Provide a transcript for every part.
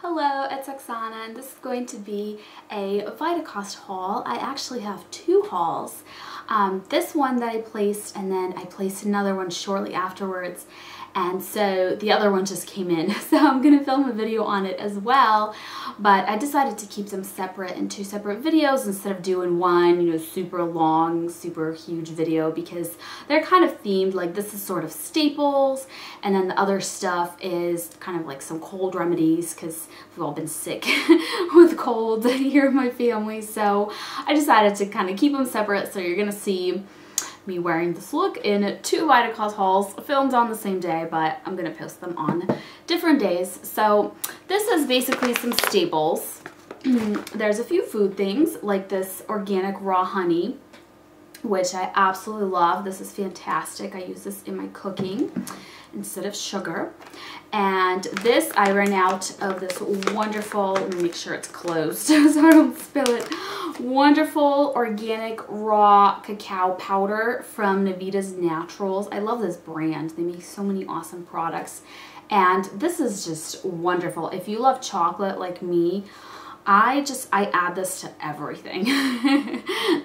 Hello, it's Oksana, and this is going to be a Vitacost haul. I actually have two hauls. This one that I placed, and then I placed another one shortly afterwards, and so the other one just came in. So I'm going to film a video on it as well, but I decided to keep them separate in two separate videos instead of doing one, super long, super huge video, because they're kind of themed. Like, this is sort of staples, and then the other stuff is kind of like some cold remedies, because we've all been sick with cold here in my family. So I decided to kind of keep them separate. So you're going to see me wearing this look in two Vitacost hauls filmed on the same day, but I'm going to post them on different days. So this is basically some staples. There's a few food things like this organic raw honey, which I absolutely love. This is fantastic. I use this in my cooking instead of sugar. And this, I ran out of this wonderful, let me make sure it's closed so I don't spill it, wonderful organic raw cacao powder from Navita's Naturals. I love this brand. They make so many awesome products. And this is just wonderful. If you love chocolate like me, I add this to everything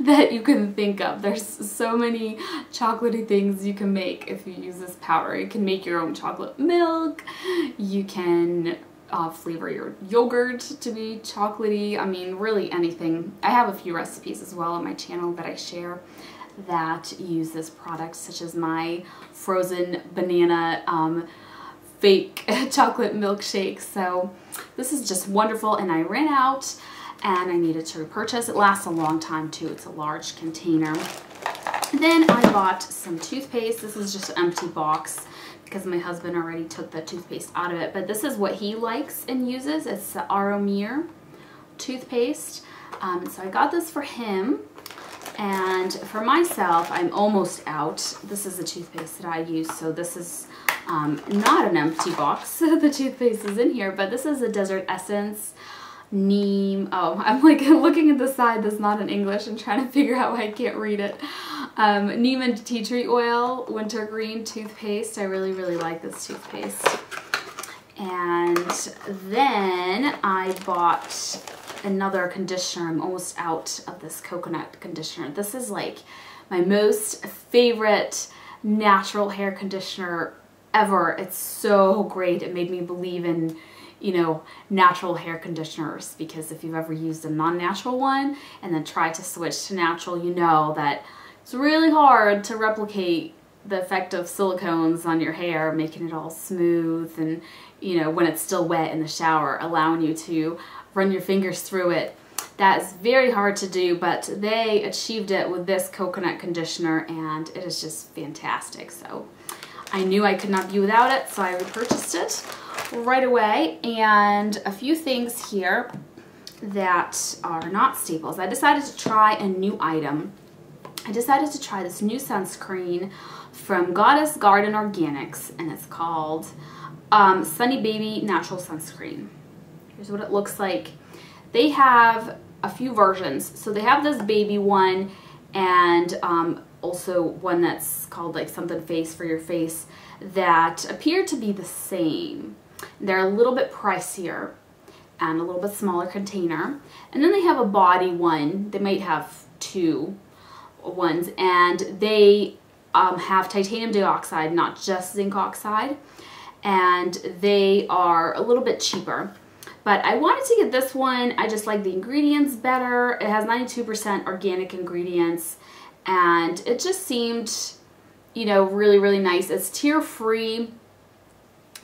that you can think of. There's so many chocolatey things you can make if you use this powder. You can make your own chocolate milk. You can flavor your yogurt to be chocolatey. I mean, really anything. I have a few recipes as well on my channel that I share that use this product, such as my frozen banana fake chocolate milkshake. So this is just wonderful, and I ran out and I needed to repurchase. It lasts a long time too. It's a large container. Then I bought some toothpaste. This is just an empty box because my husband already took the toothpaste out of it, but this is what he likes and uses. It's the Aromir toothpaste. So I got this for him. And for myself, I'm almost out. This is the toothpaste that I use, so this is not an empty box. The toothpaste is in here, but this is a Desert Essence Neem. Oh, I'm like looking at the side that's not in English and trying to figure out why I can't read it. Neem and tea tree oil wintergreen toothpaste. I really like this toothpaste. And then I bought another conditioner. I'm almost out of this coconut conditioner. This is like my most favorite natural hair conditioner ever. It's so great. It made me believe in, natural hair conditioners, because if you've ever used a non-natural one and then tried to switch to natural, you know that it's really hard to replicate the effect of silicones on your hair, making it all smooth and, when it's still wet in the shower, allowing you to run your fingers through it. That is very hard to do, but they achieved it with this coconut conditioner, and it is just fantastic. So I knew I could not be without it, so I repurchased it right away. And a few things here that are not staples. I decided to try a new item. I decided to try this new sunscreen from Goddess Garden Organics, and it's called Sunny Baby Natural Sunscreen. Here's what it looks like. They have a few versions. So they have this baby one, and also one that's called like something face for your face, that appear to be the same. They're a little bit pricier and a little bit smaller container. And then they have a body one. They might have two ones, and they have titanium dioxide, not just zinc oxide, and they are a little bit cheaper. But I wanted to get this one. I just like the ingredients better. It has 92% organic ingredients, and it just seemed, really nice. It's tear-free.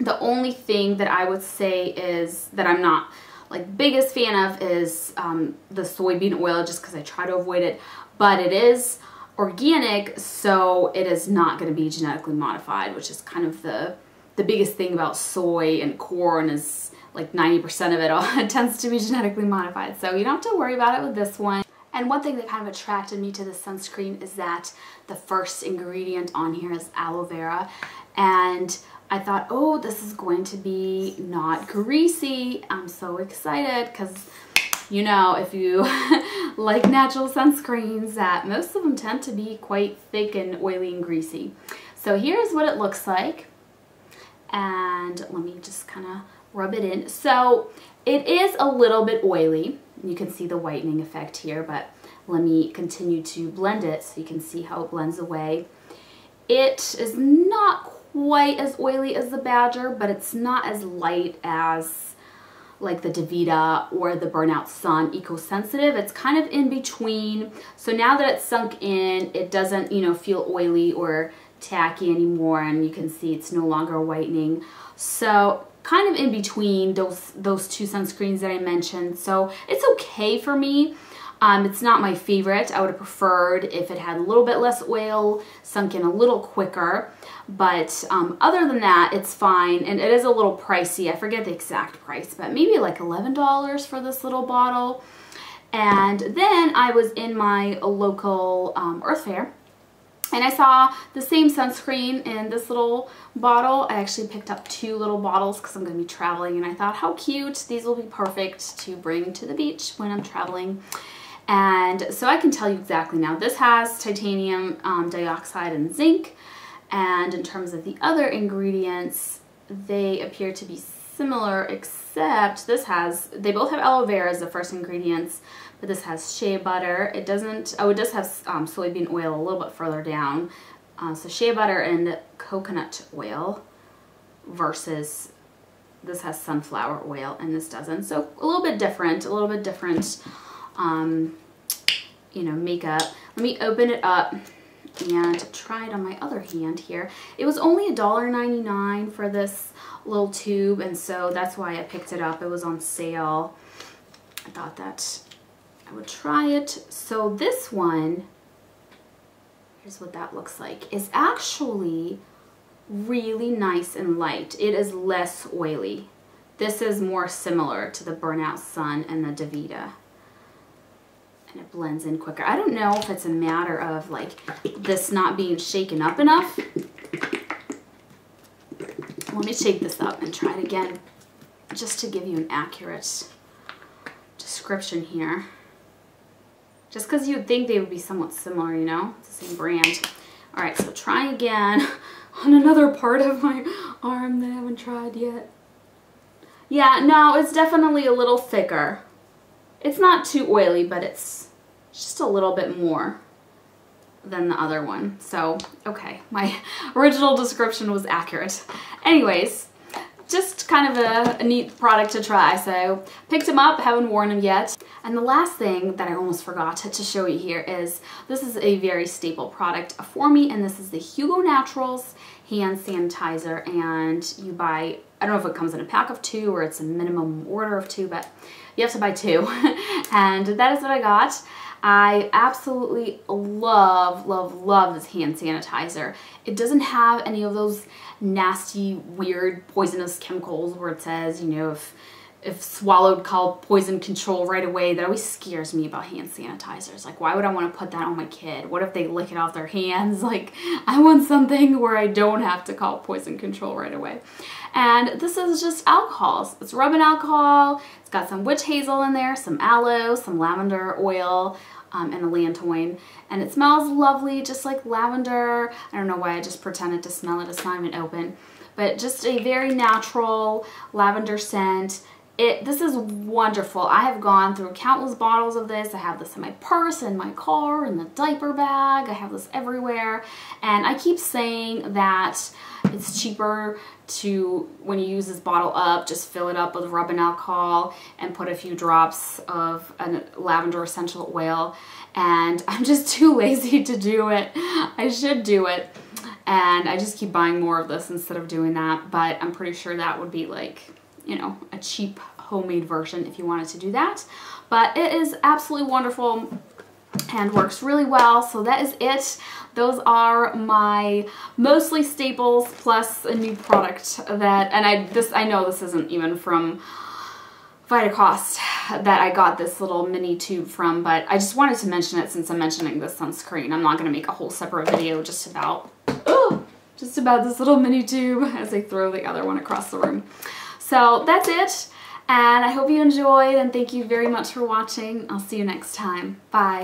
The only thing that I would say is that I'm not like biggest fan of is the soybean oil, just because I try to avoid it. But it is organic, so it is not going to be genetically modified, which is kind of the biggest thing about soy and corn, is like 90% of it all tends to be genetically modified. So you don't have to worry about it with this one. And one thing that kind of attracted me to this sunscreen is that the first ingredient on here is aloe vera. And I thought, oh, this is going to be not greasy. I'm so excited because, if you like natural sunscreens, that most of them tend to be quite thick and oily and greasy. So here's what it looks like. And let me just kind of rub it in. So It is a little bit oily. You can see the whitening effect here, but let me continue to blend it so you can see how it blends away. It is not quite as oily as the Badger, but it's not as light as like the Davita or the Burnout Sun Eco Sensitive. It's kind of in between. So now that it's sunk in, it doesn't, you know, feel oily or tacky anymore, and you can see it's no longer whitening. So kind of in between those two sunscreens that I mentioned. So it's okay for me. It's not my favorite. I would have preferred if it had a little bit less oil, sunk in a little quicker. But other than that, it's fine. And it is a little pricey. I forget the exact price, but maybe like $11 for this little bottle. And then I was in my local Earth Fair, and I saw the same sunscreen in this little bottle. I actually picked up 2 little bottles because I'm going to be traveling, and I thought, how cute. These will be perfect to bring to the beach when I'm traveling. And so I can tell you exactly now. This has titanium dioxide and zinc. And in terms of the other ingredients, they appear to be similar, except this has, they both have aloe vera as the first ingredients, but this has shea butter. It doesn't, oh, it does have soybean oil a little bit further down. So shea butter and coconut oil versus this has sunflower oil and this doesn't. So a little bit different, you know, makeup. Let me open it up and try it on my other hand here. It was only $1.99 for this little tube, and so that's why I picked it up. It was on sale. I thought that I would try it. So this one, here's what that looks like, is actually really nice and light. It is less oily. This is more similar to the Burnout Sun and the Davita. And it blends in quicker. I don't know if it's a matter of like this not being shaken up enough. Let me shake this up and try it again just to give you an accurate description here. Just because you'd think they would be somewhat similar, you know? It's the same brand. All right, so try again on another part of my arm that I haven't tried yet. Yeah, no, it's definitely a little thicker. It's not too oily, but it's just a little bit more than the other one. So, okay, my original description was accurate. Anyways, just kind of a neat product to try. So, picked them up, haven't worn them yet. And the last thing that I almost forgot to show you here is, this is a very staple product for me, and this is the Hugo Naturals hand sanitizer. And you buy, I don't know if it comes in a pack of 2 or it's a minimum order of 2, but you have to buy 2. And that is what I got. I absolutely love, love, love this hand sanitizer. It doesn't have any of those nasty, weird, poisonous chemicals where it says, you know, if swallowed, call poison control right away. That always scares me about hand sanitizers. Like, why would I want to put that on my kid? What if they lick it off their hands? Like, I want something where I don't have to call poison control right away. And this is just alcohols. It's rubbing alcohol. It's got some witch hazel in there, some aloe, some lavender oil, and a lantoin. And it smells lovely, just like lavender. I don't know why I just pretended to smell it. It's not even open. But just a very natural lavender scent. This is wonderful. I have gone through countless bottles of this. I have this in my purse, in my car, in the diaper bag. I have this everywhere. And I keep saying that it's cheaper to, when you use this bottle up, just fill it up with rubbing alcohol and put a few drops of a lavender essential oil. And I'm just too lazy to do it. I should do it. And I just keep buying more of this instead of doing that. But I'm pretty sure that would be like, you know, a cheap homemade version if you wanted to do that. But it is absolutely wonderful and works really well. So that is it. Those are my mostly staples plus a new product that, and I know this isn't even from Vitacost that I got this little mini tube from, but I just wanted to mention it since I'm mentioning this sunscreen. I'm not going to make a whole separate video just about this little mini tube as I throw the other one across the room. So that's it, and I hope you enjoyed, and thank you very much for watching. I'll see you next time. Bye.